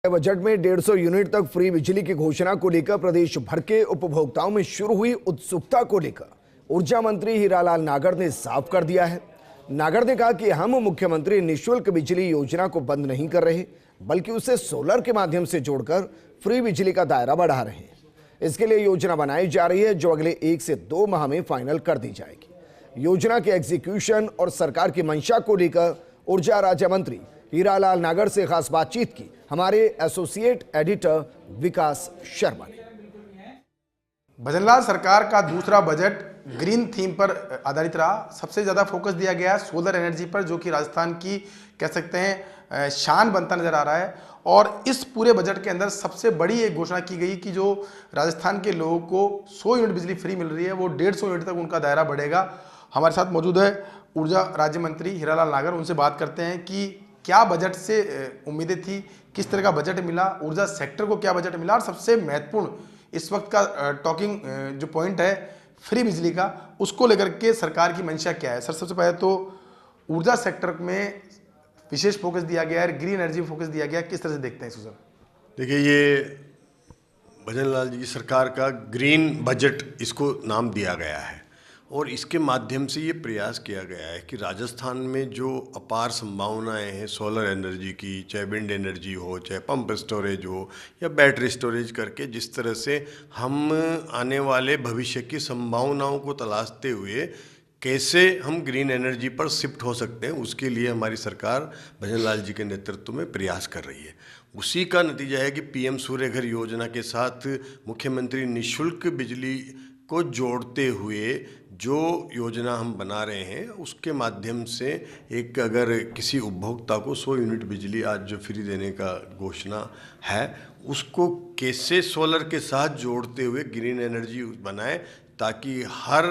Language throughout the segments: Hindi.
बजट में 150 यूनिट तक फ्री बिजली की घोषणा को लेकर प्रदेश भर के उपभोक्ताओं में शुरू हुई उत्सुकता को लेकर ऊर्जा मंत्री हीरालाल नागर ने साफ कर दिया है। नागर ने कहा कि हम मुख्यमंत्री निःशुल्क बिजली योजना को बंद नहीं कर रहे, बल्कि उसे सोलर के माध्यम से जोड़कर फ्री बिजली का दायरा बढ़ा रहे हैं। इसके लिए योजना बनाई जा रही है, जो अगले 1 से 2 माह में फाइनल कर दी जाएगी। योजना के एग्जीक्यूशन और सरकार की मंशा को लेकर ऊर्जा राज्य मंत्री हीरालाल नागर से खास बातचीत की हमारे एसोसिएट एडिटर विकास शर्मा ने। भजनलाल सरकार का दूसरा बजट ग्रीन थीम पर आधारित रहा। सबसे ज्यादा फोकस दिया गया है सोलर एनर्जी पर, जो कि राजस्थान की कह सकते हैं शान बनता नजर आ रहा है। और इस पूरे बजट के अंदर सबसे बड़ी एक घोषणा की गई कि जो राजस्थान के लोगों को 100 यूनिट बिजली फ्री मिल रही है, वो 150 यूनिट तक उनका दायरा बढ़ेगा। हमारे साथ मौजूद है ऊर्जा राज्य मंत्री हीरालाल नागर। उनसे बात करते हैं कि क्या बजट से उम्मीदें थी, किस तरह का बजट मिला, ऊर्जा सेक्टर को क्या बजट मिला, और सबसे महत्वपूर्ण इस वक्त का टॉकिंग जो पॉइंट है फ्री बिजली का, उसको लेकर के सरकार की मंशा क्या है। सर, सबसे पहले तो ऊर्जा सेक्टर में विशेष फोकस दिया गया है, ग्रीन एनर्जी फोकस दिया गया है, किस तरह से देखते हैं इसको सर? देखिए, ये भजनलाल जी की सरकार का ग्रीन बजट इसको नाम दिया गया है, और इसके माध्यम से ये प्रयास किया गया है कि राजस्थान में जो अपार संभावनाएं हैं सोलर एनर्जी की, चाहे विंड एनर्जी हो, चाहे पंप स्टोरेज हो या बैटरी स्टोरेज करके, जिस तरह से हम आने वाले भविष्य की संभावनाओं को तलाशते हुए कैसे हम ग्रीन एनर्जी पर शिफ्ट हो सकते हैं, उसके लिए हमारी सरकार भजनलाल जी के नेतृत्व में प्रयास कर रही है। उसी का नतीजा है कि पीएम सूर्य घर योजना के साथ मुख्यमंत्री निःशुल्क बिजली को जोड़ते हुए जो योजना हम बना रहे हैं, उसके माध्यम से एक अगर किसी उपभोक्ता को 100 यूनिट बिजली आज जो फ्री देने का घोषणा है, उसको कैसे सोलर के साथ जोड़ते हुए ग्रीन एनर्जी बनाए, ताकि हर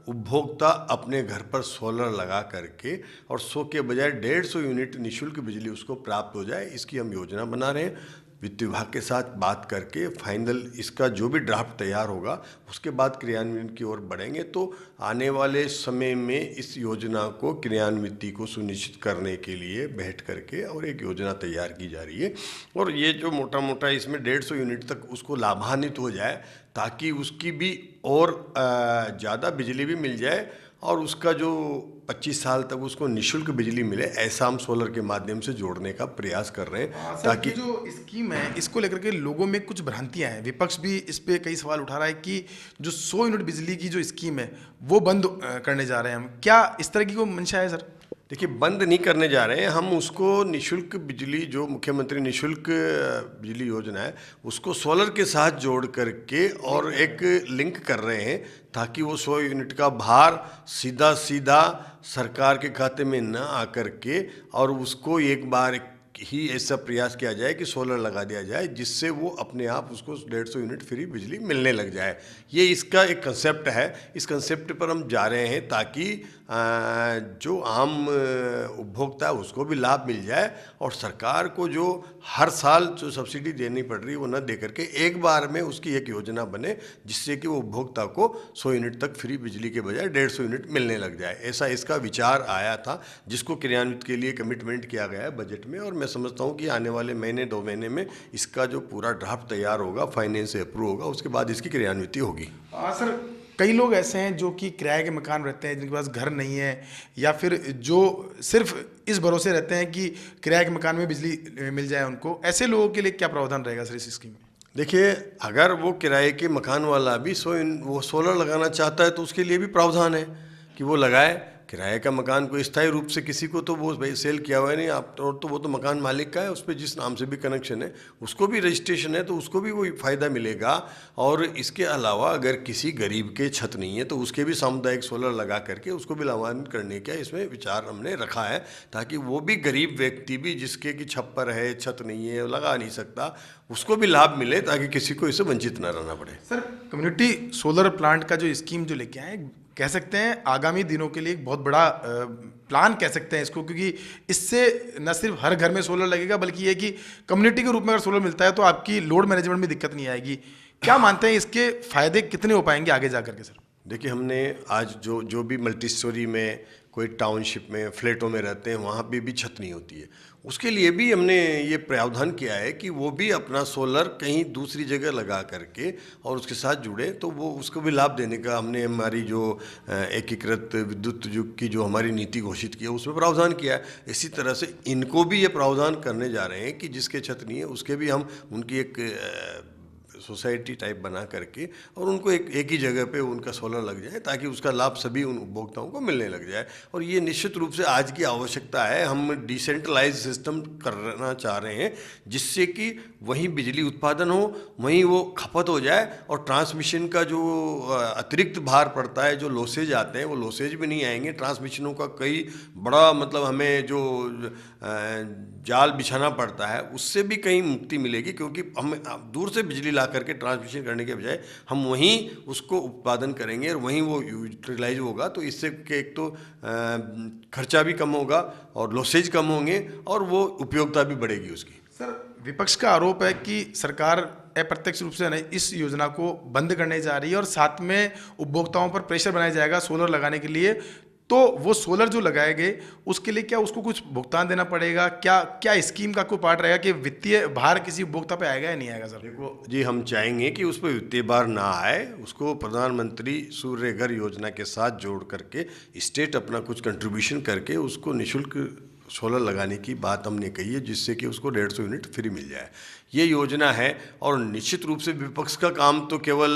उपभोक्ता अपने घर पर सोलर लगा करके और 100 के बजाय 150 यूनिट निःशुल्क बिजली उसको प्राप्त हो जाए। इसकी हम योजना बना रहे हैं। वित्त विभाग के साथ बात करके फाइनल इसका जो भी ड्राफ्ट तैयार होगा, उसके बाद क्रियान्वयन की ओर बढ़ेंगे। तो आने वाले समय में इस योजना को क्रियान्विति को सुनिश्चित करने के लिए बैठ करके और एक योजना तैयार की जा रही है। और ये जो मोटा मोटा इसमें 150 यूनिट तक उसको लाभान्वित हो जाए, ताकि उसकी भी और ज़्यादा बिजली भी मिल जाए, और उसका जो 25 साल तक उसको निःशुल्क बिजली मिले, ऐसा हम सोलर के माध्यम से जोड़ने का प्रयास कर रहे हैं। ताकि जो स्कीम है, इसको लेकर के लोगों में कुछ भ्रांतियां हैं। विपक्ष भी इस पे कई सवाल उठा रहा है कि जो 100 यूनिट बिजली की जो स्कीम है वो बंद करने जा रहे हैं हम। क्या इस तरह की कोई मंशा है सर? देखिए, बंद नहीं करने जा रहे हैं हम। उसको निःशुल्क बिजली, जो मुख्यमंत्री निःशुल्क बिजली योजना है, उसको सोलर के साथ जोड़ करके और एक लिंक कर रहे हैं, ताकि वो 100 यूनिट का भार सीधा सीधा सरकार के खाते में न आकर के, और उसको एक बार ही ऐसा प्रयास किया जाए कि सोलर लगा दिया जाए, जिससे वो अपने आप उसको 150 यूनिट फ्री बिजली मिलने लग जाए। ये इसका एक कंसेप्ट है। इस कंसेप्ट पर हम जा रहे हैं, ताकि जो आम उपभोक्ता है उसको भी लाभ मिल जाए, और सरकार को जो हर साल जो सब्सिडी देनी पड़ रही है वो न दे करके एक बार में उसकी एक योजना बने, जिससे कि वो उपभोक्ता को 100 यूनिट तक फ्री बिजली के बजाय 150 यूनिट मिलने लग जाए। ऐसा इसका विचार आया था, जिसको क्रियान्वित के लिए कमिटमेंट किया गया है बजट में। और मैं समझता हूँ कि आने वाले महीने 2 महीने में इसका जो पूरा ड्राफ्ट तैयार होगा, फाइनेंस से अप्रूव होगा, उसके बाद इसकी क्रियान्विति होगी। सर, कई लोग ऐसे हैं जो कि किराए के मकान रहते हैं, जिनके पास घर नहीं है, या फिर जो सिर्फ इस भरोसे रहते हैं कि किराए के मकान में बिजली मिल जाए उनको। ऐसे लोगों के लिए क्या प्रावधान रहेगा सर इस स्कीम में? देखिए, अगर वो किराए के मकान वाला भी वो सोलर लगाना चाहता है, तो उसके लिए भी प्रावधान है कि वो लगाए। किराए का मकान को स्थायी रूप से किसी को तो वो भाई सेल किया हुआ है नहीं आप, और तो वो तो मकान मालिक का है, उस पर जिस नाम से भी कनेक्शन है उसको भी रजिस्ट्रेशन है, तो उसको भी वही फ़ायदा मिलेगा। और इसके अलावा अगर किसी गरीब के छत नहीं है, तो उसके भी सामुदायिक सोलर लगा करके उसको भी लाभान्वित करने का इसमें विचार हमने रखा है, ताकि वो भी गरीब व्यक्ति भी, जिसके की छप्पर है, छत नहीं है, लगा नहीं सकता, उसको भी लाभ मिले, ताकि किसी को इससे वंचित न रहना पड़े। सर, कम्युनिटी सोलर प्लांट का जो स्कीम जो लेके आए, कह सकते हैं आगामी दिनों के लिए एक बहुत बड़ा प्लान कह सकते हैं इसको, क्योंकि इससे न सिर्फ हर घर में सोलर लगेगा, बल्कि ये कि कम्युनिटी के रूप में अगर सोलर मिलता है तो आपकी लोड मैनेजमेंट में दिक्कत नहीं आएगी। क्या मानते हैं इसके फायदे कितने हो पाएंगे आगे जा करके सर? देखिए, हमने आज जो भी मल्टी स्टोरी में कोई टाउनशिप में फ्लैटों में रहते हैं, वहाँ पे भी छत नहीं होती है। उसके लिए भी हमने ये प्रावधान किया है कि वो भी अपना सोलर कहीं दूसरी जगह लगा करके और उसके साथ जुड़े, तो वो उसको भी लाभ देने का हमने हमारी जो एकीकृत विद्युत युग की जो हमारी नीति घोषित की है उसमें प्रावधान किया है। इसी तरह से इनको भी ये प्रावधान करने जा रहे हैं कि जिसके छत नहीं है उसके भी हम उनकी एक सोसाइटी टाइप बना करके और उनको एक ही जगह पे उनका सोलर लग जाए, ताकि उसका लाभ सभी उन उपभोक्ताओं को मिलने लग जाए। और ये निश्चित रूप से आज की आवश्यकता है। हम डिसेंट्रलाइज सिस्टम करना चाह रहे हैं, जिससे कि वहीं बिजली उत्पादन हो, वहीं वो खपत हो जाए, और ट्रांसमिशन का जो अतिरिक्त भार पड़ता है, जो लॉसेज आते हैं, वो लॉसेज भी नहीं आएंगे। ट्रांसमिशनों का कई बड़ा मतलब हमें जो जाल बिछाना पड़ता है, उससे भी कहीं मुक्ति मिलेगी, क्योंकि हम दूर से बिजली ला करके ट्रांसमिशन करने के बजाय हम वहीं उसको उत्पादन करेंगे और वहीं वो यूटिलाइज होगा। तो इससे एक तो खर्चा भी कम होगा और लॉसेज कम होंगे और वो उपयोगिता भी बढ़ेगी उसकी। सर, विपक्ष का आरोप है कि सरकार अप्रत्यक्ष रूप से इस योजना को बंद करने जा रही है और साथ में उपभोक्ताओं पर प्रेशर बनाया जाएगा सोलर लगाने के लिए। तो वो सोलर जो लगाए गए उसके लिए क्या उसको कुछ भुगतान देना पड़ेगा? क्या स्कीम का कोई पार्ट रहेगा कि वित्तीय भार किसी उपभोक्ता पे आएगा या नहीं आएगा? सर देखो जी, हम चाहेंगे कि उस पर वित्तीय भार ना आए। उसको प्रधानमंत्री सूर्य घर योजना के साथ जोड़ करके स्टेट अपना कुछ कंट्रीब्यूशन करके उसको निःशुल्क सोलर लगाने की बात हमने कही है, जिससे कि उसको 150 यूनिट फ्री मिल जाए। ये योजना है। और निश्चित रूप से विपक्ष का काम तो केवल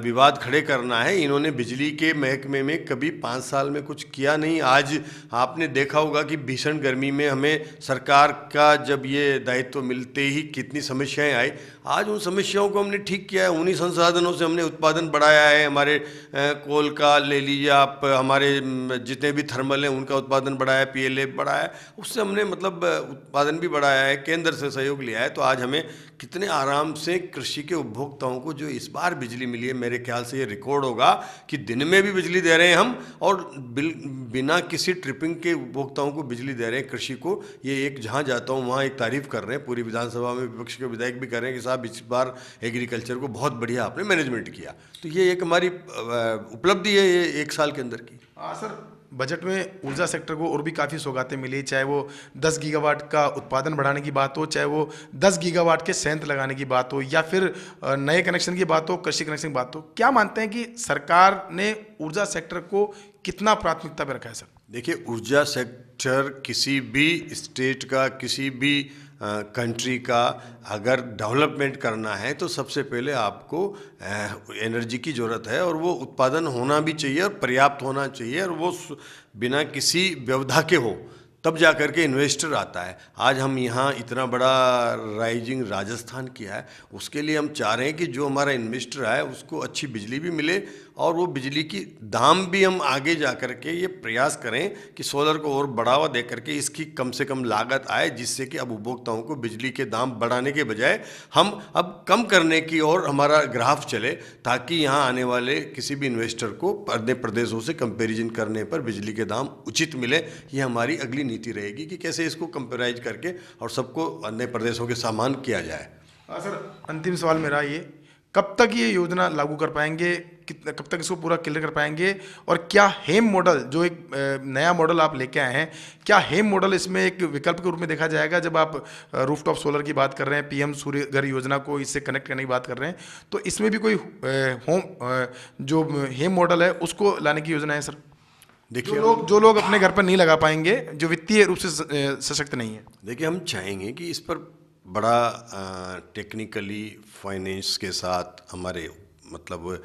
विवाद खड़े करना है। इन्होंने बिजली के महकमे में कभी 5 साल में कुछ किया नहीं। आज आपने देखा होगा कि भीषण गर्मी में हमें सरकार का जब ये दायित्व मिलते ही कितनी समस्याएं आई। आज उन समस्याओं को हमने ठीक किया है। उन्हीं संसाधनों से हमने उत्पादन बढ़ाया है। हमारे कोल का ले लीजिए आप, हमारे जितने भी थर्मल हैं उनका उत्पादन बढ़ाया है, PLA बढ़ाया है, उससे हमने मतलब उत्पादन भी बढ़ाया है, केंद्र से सहयोग लिया है। तो आज हमें कितने आराम से कृषि के उपभोक्ताओं को जो इस बार बिजली मिली है, मेरे ख्याल से ये रिकॉर्ड होगा कि दिन में भी बिजली दे रहे हैं हम, और बिना किसी ट्रिपिंग के उपभोक्ताओं को बिजली दे रहे हैं कृषि को। ये एक जहाँ जाता हूँ वहाँ एक तारीफ कर रहे हैं, पूरी विधानसभा में विपक्ष के विधायक भी कर रहे हैं कि साहब इस बार एग्रीकल्चर को बहुत बढ़िया आपने मैनेजमेंट किया। तो ये एक हमारी उपलब्धि है ये 1 साल के अंदर की। हाँ सर, बजट में ऊर्जा सेक्टर को और भी काफ़ी सौगातें मिली, चाहे वो 10 गीगावाट का उत्पादन बढ़ाने की बात हो, चाहे वो 10 गीगावाट के संयंत्र लगाने की बात हो, या फिर नए कनेक्शन की बात हो, कृषि कनेक्शन की बात हो। क्या मानते हैं कि सरकार ने ऊर्जा सेक्टर को कितना प्राथमिकता पर रखा है? सर देखिए, ऊर्जा सेक्टर किसी भी स्टेट का, किसी भी कंट्री का अगर डेवलपमेंट करना है तो सबसे पहले आपको एनर्जी की ज़रूरत है, और वो उत्पादन होना भी चाहिए और पर्याप्त होना चाहिए, और वो बिना किसी व्यवधा के हो, तब जा कर के इन्वेस्टर आता है। आज हम यहाँ इतना बड़ा राइजिंग राजस्थान किया है, उसके लिए हम चाह रहे हैं कि जो हमारा इन्वेस्टर आए उसको अच्छी बिजली भी मिले, और वो बिजली की दाम भी हम आगे जा कर के ये प्रयास करें कि सोलर को और बढ़ावा दे करके इसकी कम से कम लागत आए, जिससे कि अब उपभोक्ताओं को बिजली के दाम बढ़ाने के बजाय हम अब कम करने की ओर हमारा ग्राफ चले, ताकि यहाँ आने वाले किसी भी इन्वेस्टर को अन्य प्रदेशों से कंपैरिजन करने पर बिजली के दाम उचित मिले। ये हमारी अगली नीति रहेगी कि कैसे इसको कंपेराइज करके और सबको अन्य प्रदेशों के समान किया जाए। सर, अंतिम सवाल मेरा ये, कब तक ये योजना लागू कर पाएंगे, कब तक इसको पूरा क्लियर कर पाएंगे? और क्या हेम मॉडल, जो एक नया मॉडल आप लेके आए हैं, क्या हेम मॉडल इसमें एक विकल्प के रूप में देखा जाएगा? जब आप रूफटॉप सोलर की बात कर रहे हैं, PM सूर्य घर योजना को इससे कनेक्ट करने की बात कर रहे हैं, तो इसमें भी कोई जो हेम मॉडल है उसको लाने की योजना है? सर देखिए, जो लोग अपने घर पर नहीं लगा पाएंगे, जो वित्तीय रूप से सशक्त नहीं है। देखिए, हम चाहेंगे कि इस पर बड़ा टेक्निकली फाइनेंस के साथ हमारे मतलब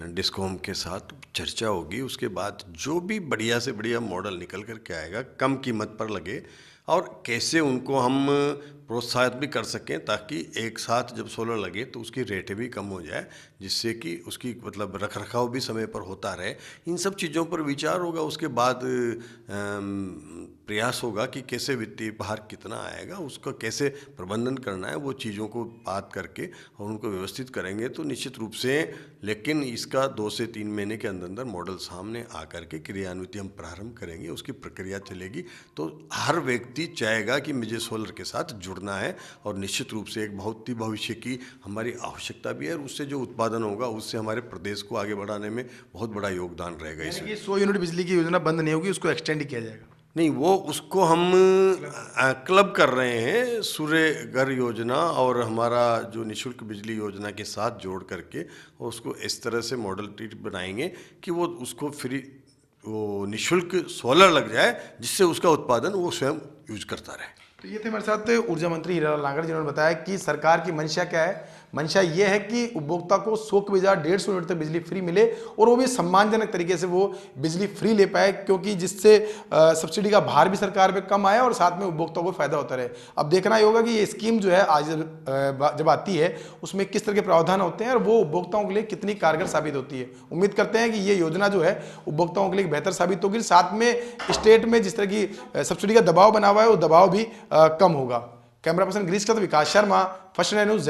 डिस्कॉम के साथ चर्चा होगी। उसके बाद जो भी बढ़िया से बढ़िया मॉडल निकल कर के आएगा, कम कीमत पर लगे, और कैसे उनको हम प्रोत्साहित भी कर सकें, ताकि एक साथ जब सोलर लगे तो उसकी रेटें भी कम हो जाए, जिससे कि उसकी मतलब रखरखाव भी समय पर होता रहे। इन सब चीज़ों पर विचार होगा। उसके बाद प्रयास होगा कि कैसे वित्तीय भार कितना आएगा, उसका कैसे प्रबंधन करना है, वो चीज़ों को बात करके और उनको व्यवस्थित करेंगे तो निश्चित रूप से। लेकिन इसका 2 से 3 महीने के अंदर अंदर मॉडल सामने आकर के क्रियान्वित हम प्रारंभ करेंगे, उसकी प्रक्रिया चलेगी, तो हर व्यक्ति व्यक्ति चाहेगा कि मुझे सोलर के साथ जुड़ना है, और निश्चित रूप से एक बहुत ही भविष्य की हमारी आवश्यकता भी है, और उससे जो उत्पादन होगा उससे हमारे प्रदेश को आगे बढ़ाने में बहुत बड़ा योगदान रहेगा। इसमें यानी कि 100 यूनिट बिजली की योजना बंद नहीं होगी, उसको एक्सटेंड ही किया जाएगा। नहीं, वो उसको हम क्लब कर रहे हैं सूर्य घर योजना और हमारा जो निशुल्क बिजली योजना के साथ जोड़ करके, और उसको इस तरह से मॉडल टीट बनाएंगे कि वो उसको फ्री, वो निशुल्क सोलर लग जाए, जिससे उसका उत्पादन वो स्वयं यूज करता रहे। तो ये थे हमारे साथ ऊर्जा मंत्री हीरालाल नागर, जिन्होंने बताया कि सरकार की मंशा क्या है। मंशा ये है कि उपभोक्ता को 100 की बजाय 150 यूनिट तक बिजली फ्री मिले, और वो भी सम्मानजनक तरीके से वो बिजली फ्री ले पाए, क्योंकि जिससे सब्सिडी का भार भी सरकार पे कम आया और साथ में उपभोक्ता को फायदा होता रहे। अब देखना ही होगा कि ये स्कीम जो है आज जब आती है उसमें किस तरह के प्रावधान होते हैं और वो उपभोक्ताओं के लिए कितनी कारगर साबित होती है। उम्मीद करते हैं कि ये योजना जो है उपभोक्ताओं के लिए बेहतर साबित होगी, साथ में स्टेट में जिस तरह की सब्सिडी का दबाव बना हुआ है वो दबाव भी कम होगा। कैमरा पर्सन गिरीश का तो विकास शर्मा, फर्स्ट न्यूज़।